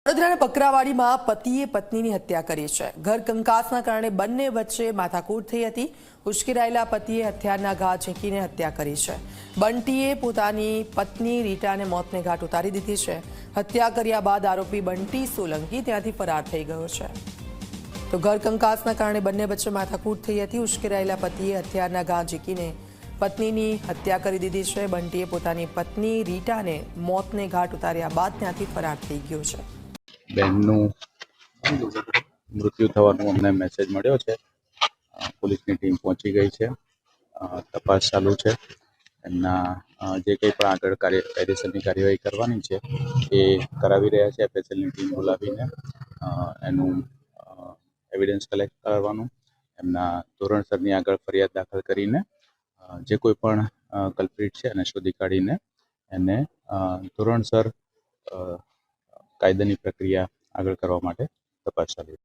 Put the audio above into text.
વડોદરાના પકરાવાડીમાં પતિએ પત્નીની હત્યા કરી છે। ઘર કંકાસના કારણે બંને વચ્ચે માથાકૂટ થઈ હતી। ઉશ્કેરાયેલા પતિએ હથિયારના ઘા ઝીંકીને હત્યા કરી છે। બંટીએ પોતાની પત્ની રીટાને મોતને ઘાટ ઉતારી દીધી છે। હત્યા કર્યા બાદ આરોપી બંટી સોલંકી ત્યાંથી ફરાર થઈ ગયો છે। તો ઘર કંકાસના કારણે બંને વચ્ચે માથાકૂટ થઈ હતી। ઉશ્કેરાયેલા પતિએ હથિયારના ઘા ઝીંકીને પત્નીની હત્યા કરી દીધી છે। બંટીએ પોતાની પત્ની રીટાને મોતને ઘાટ ઉતાર્યા બાદ ત્યાંથી ફરાર થઈ ગયો છે। બહેનનું મૃત્યુ થવાનો અમને મેસેજ મળ્યો છે। પોલીસની ટીમ પહોંચી ગઈ છે। તપાસ ચાલુ છે। એમના જે કંઈ પણ આગળ કાયદેસરની કાર્યવાહી કરવાની છે એ કરાવી રહ્યા છે। એફએસએલની ટીમ બોલાવીને એનું એવિડન્સ કલેક્ટ કરવાનું, એમના ધોરણસરની આગળ ફરિયાદ દાખલ કરીને જે કોઈ પણ કલ્પ્રિટ છે એને શોધી કાઢીને એને ધોરણસર કાયદાની પ્રક્રિયા આગળ કરવા માટે તપાસ ચાલી